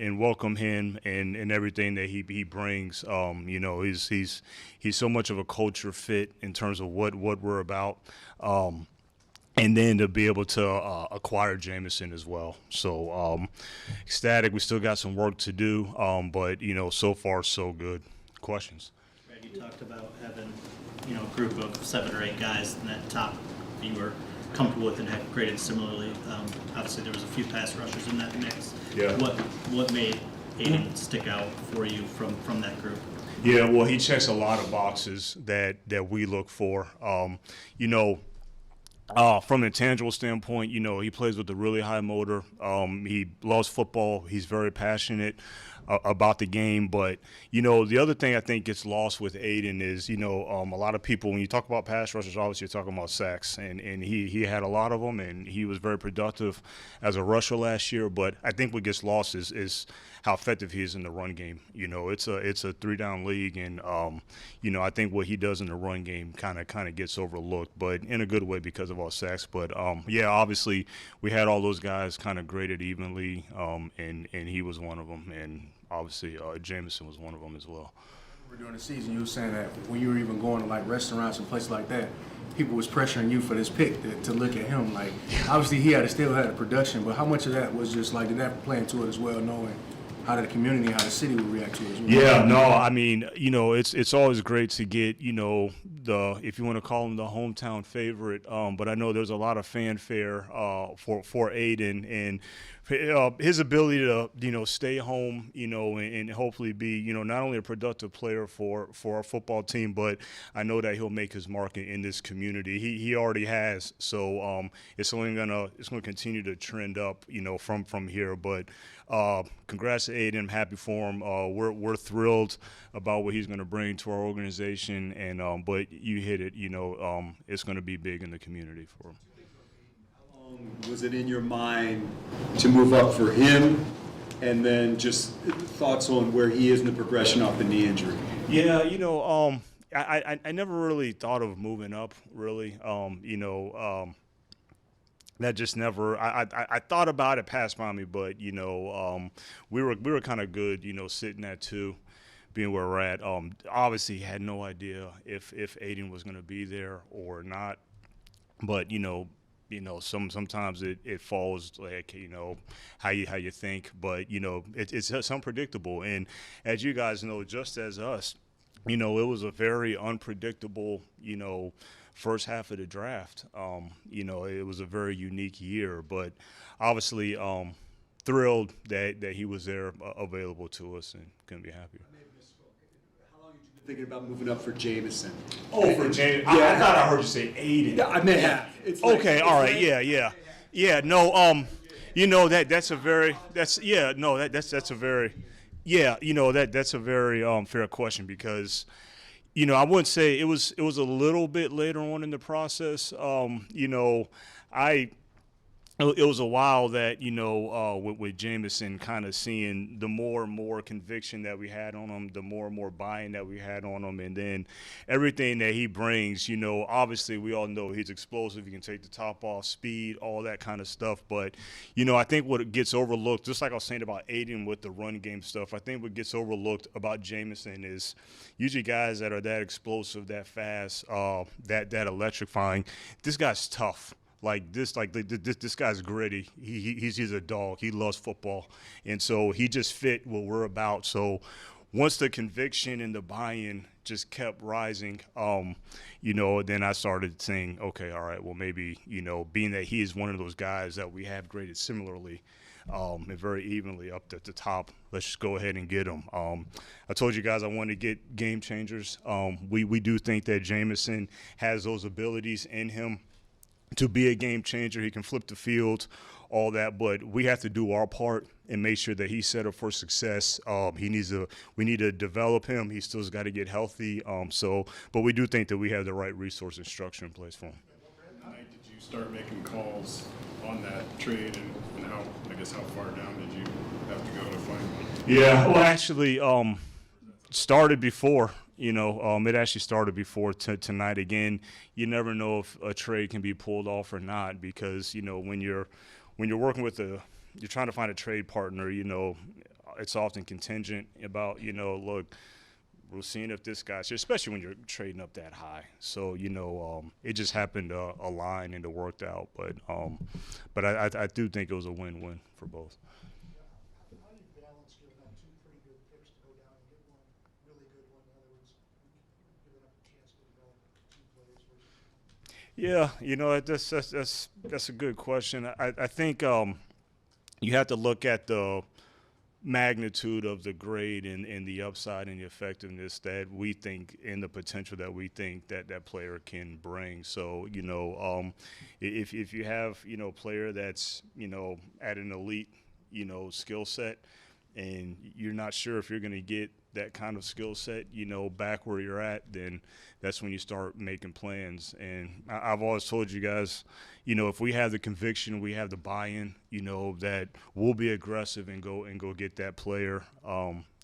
and welcome him and everything that he brings. He's so much of a culture fit in terms of what we're about. And then to be able to acquire Jameson as well. So ecstatic. We still got some work to do, but so far so good. Questions? Brad, you talked about having a group of 7 or 8 guys in that top that you were comfortable with and had graded similarly. Obviously, there was a few pass rushers in that mix. Yeah. What made Aiden stick out for you from that group? Yeah, well, he checks a lot of boxes that we look for. From an intangible standpoint, he plays with a really high motor. He loves football. He's very passionate about the game. But, the other thing I think gets lost with Aiden is, a lot of people, when you talk about pass rushers, obviously you're talking about sacks. And he had a lot of them, and he was very productive as a rusher last year. But I think what gets lost is how effective he is in the run game. It's a 3-down league, and, I think what he does in the run game kind of gets overlooked, but in a good way because of all sacks. But, obviously we had all those guys kind of graded evenly, and he was one of them. And obviously Jameson was one of them as well. During the season, you were saying that when you were even going to like restaurants and places like that, people was pressuring you for this pick to look at him. Like, obviously he still had a production, but how much of that was just like, did that play into it as well, knowing how the community, how the city would react to it as well? Yeah, no, I mean, it's always great to get, if you want to call him the hometown favorite, but I know there's a lot of fanfare for Aiden, and his ability to, stay home, and hopefully be, not only a productive player for our football team, but I know that he'll make his mark in this community. He already has, so it's gonna continue to trend up, from here. But congrats to Aiden. I'm happy for him. We're thrilled about what he's going to bring to our organization, and but you hit it. It's going to be big in the community for him. Was it in your mind to move up for him, and then just thoughts on where he is in the progression off the knee injury? Yeah, I never really thought of moving up, really. That just never. I thought about it, passed by me, but we were kind of good, sitting at 2, being where we're at. Obviously, had no idea if Aiden was going to be there or not, but sometimes it falls like how you think, but it's unpredictable. And as you guys know, just as us, it was a very unpredictable first half of the draft. It was a very unique year, but obviously thrilled that he was there available to us, and couldn't be happier. Thinking about moving up for Jameson. Oh, for Jameson. Yeah. I thought I heard you say Aiden. Yeah, I meant it's like, okay, all right, yeah. No, that's a very that's a very that's a very fair question, because I wouldn't say it was a little bit later on in the process. It was a while that, with Jameson, kind of seeing the more and more conviction that we had on him, the more and more buy-in that we had on him, and then everything that he brings, obviously we all know he's explosive, he can take the top off, speed, all that kind of stuff. But, I think what gets overlooked, just like I was saying about Aiden with the run game stuff, I think what gets overlooked about Jameson is usually guys that are that explosive, that fast, that electrifying. This guy's tough. This guy's gritty. He's a dog. He loves football, and so he just fit what we're about. So once the conviction and the buy-in just kept rising, then I started saying, okay, all right, well maybe being that he is one of those guys that we have graded similarly, and very evenly up at the top, let's just go ahead and get him. I told you guys I wanted to get game changers. We do think that Jameson has those abilities in him to be a game changer. He can flip the field, all that, but we have to do our part and make sure that he's set up for success. We need to develop him. He still's got to get healthy. But we do think that we have the right resource and structure in place for him. What night did you start making calls on that trade, and how far down did you have to go to find one? Yeah, well, actually, started before. It actually started before tonight. Again, you never know if a trade can be pulled off or not, because when you're working with you're trying to find a trade partner. it's often contingent about, look, we're seeing if this guy's, especially when you're trading up that high. So, it just happened to align and it worked out. But I do think it was a win-win for both. How do you balance giving up two pretty good picks to go down and get one really good one? In other words, giving up a chance to develop two players versus one? Yeah, that's a good question. I think you have to look at the magnitude of the grade and the upside and the effectiveness that we think and the potential that we think that that player can bring. So, if you have, a player that's, at an elite, skill set and you're not sure if you're going to get that kind of skill set, back where you're at, then that's when you start making plans. And I've always told you guys, if we have the conviction, we have the buy-in, that we'll be aggressive and go get that player.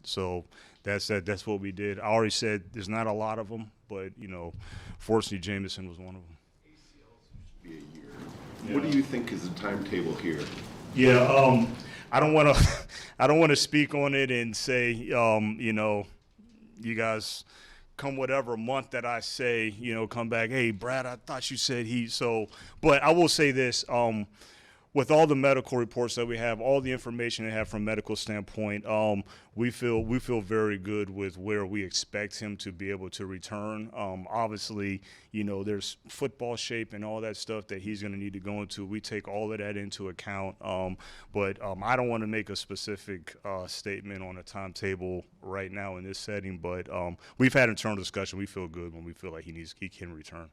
So that's what we did. I already said there's not a lot of them, but fortunately Jameson was one of them. ACLs used to be a year. What do you think is the timetable here? Yeah, I don't want to speak on it and say, you guys come whatever month that I say, come back, hey, Brad, I thought you said but I will say this, with all the medical reports that we have, all the information we have from medical standpoint, we feel very good with where we expect him to be able to return. Obviously, there's football shape and all that stuff that he's going to need to go into. We take all of that into account. But I don't want to make a specific statement on a timetable right now in this setting. But we've had internal discussion. We feel good when we feel like he can return.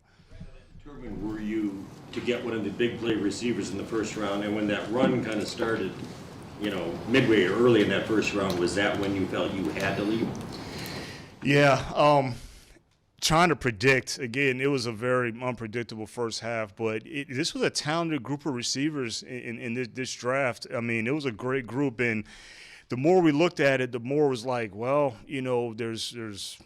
Determined were you to get one of the big play receivers in the first round, and when that run kind of started, midway or early in that first round, was that when you felt you had to leave? Yeah, trying to predict, again, it was a very unpredictable first half, but this was a talented group of receivers in this draft. I mean, it was a great group, and the more we looked at it, the more it was like, well, there's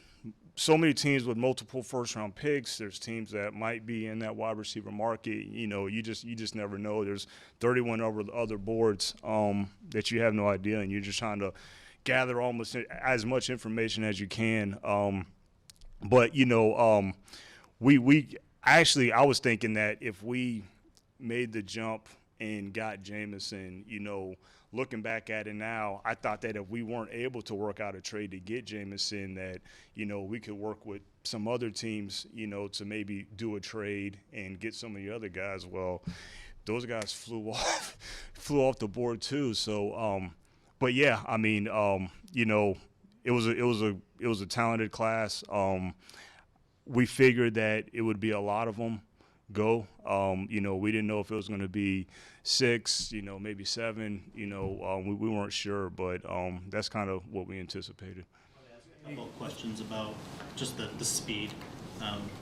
so many teams with multiple first-round picks. There's teams that might be in that wide receiver market. You just never know. There's 31 other boards that you have no idea, and you're just trying to gather almost as much information as you can. But we actually, I was thinking that if we made the jump and got Jameson, looking back at it now, I thought that if we weren't able to work out a trade to get Jameson, that, we could work with some other teams, to maybe do a trade and get some of the other guys. Well, those guys flew off the board too. So, but yeah, I mean, it was a talented class. We figured that it would be a lot of them go. We didn't know if it was going to be 6, maybe 7. We weren't sure, but that's kind of what we anticipated. A couple of questions about just the speed.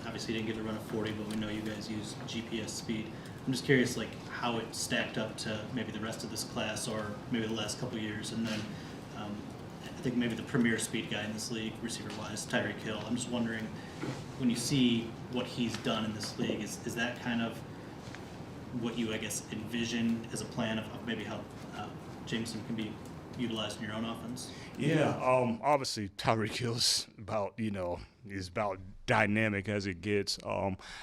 Obviously, you didn't get to run a 40, but we know you guys use GPS speed. I'm just curious, how it stacked up to maybe the rest of this class or maybe the last couple of years, and then I think maybe the premier speed guy in this league, receiver-wise, Tyreek Hill. I'm just wondering, when you see what he's done in this league, is that kind of what you, I guess, envision as a plan of maybe how Jameson can be utilized in your own offense? Yeah, obviously Tyreek Hill's about, is about dynamic as it gets.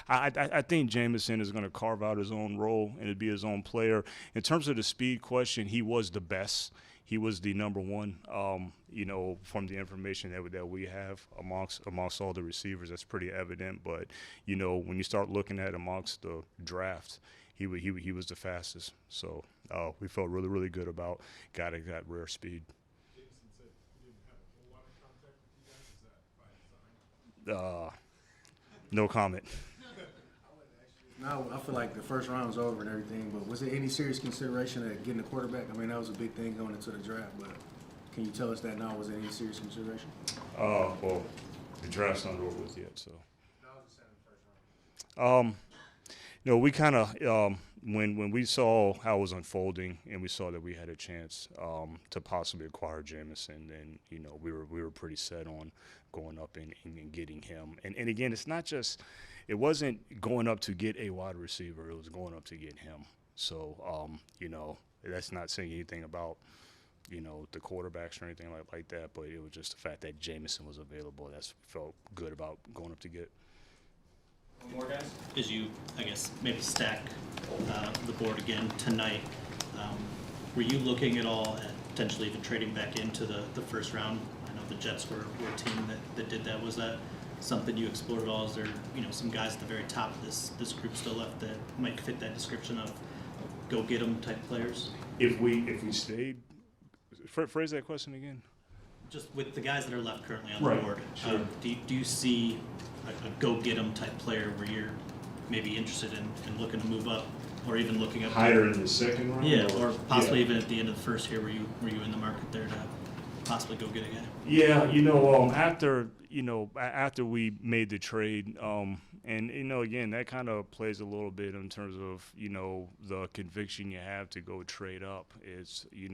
I think Jameson is going to carve out his own role and to be his own player. In terms of the speed question, he was the best. He was the number one, from the information that we have amongst all the receivers. That's pretty evident. But, when you start looking at amongst the draft, he was the fastest. So we felt really, really good about guy that got rare speed. Jameson said he didn't have a whole lot of contact with you guys. Is that by design? No comment. Now, I feel like the first round was over and everything, but was there any serious consideration at getting a quarterback? I mean, that was a big thing going into the draft, but can you tell us that now? Was there any serious consideration? Well, the draft's not over with yet, so. That was the first round. We kind of when we saw how it was unfolding and we saw that we had a chance to possibly acquire Jameson, then we were pretty set on going up and getting him. And again, it wasn't going up to get a wide receiver; it was going up to get him. So that's not saying anything about you know, the quarterbacks or anything like that, but it was just the fact that Jameson was available. That's felt good about going up to get. More guys? As you, I guess, maybe stack the board again tonight, were you looking at all at potentially even trading back into the first round? I know the Jets were a team that did that. Was that something you explored at all? Is there, you know, some guys at the very top of this group still left that might fit that description of go get 'em type players? If we stayed, phrase that question again. Just with the guys that are left currently on Right, the board, sure. do you see a go get 'em type player where you're maybe interested in looking to move up, or even looking up Higher in the second round? Yeah, or possibly Yeah. even at the end of the first here, were you in the market there to possibly go get a guy? Yeah, after we made the trade, and again, that kind of plays a little bit in terms of the conviction you have to go trade up. It's you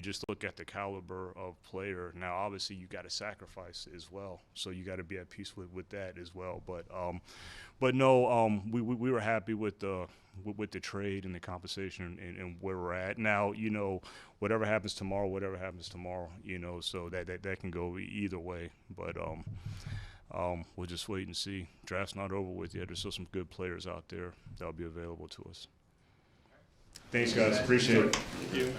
just look at the caliber of player. Now, obviously, you got to sacrifice as well, so you got to be at peace with that as well. But no, we were happy with the trade and the compensation and where we're at now. Whatever happens tomorrow, so that can go either way. But we'll just wait and see. Draft's not over with yet. There's still some good players out there that'll be available to us. Thanks, guys. Appreciate it. Thank you.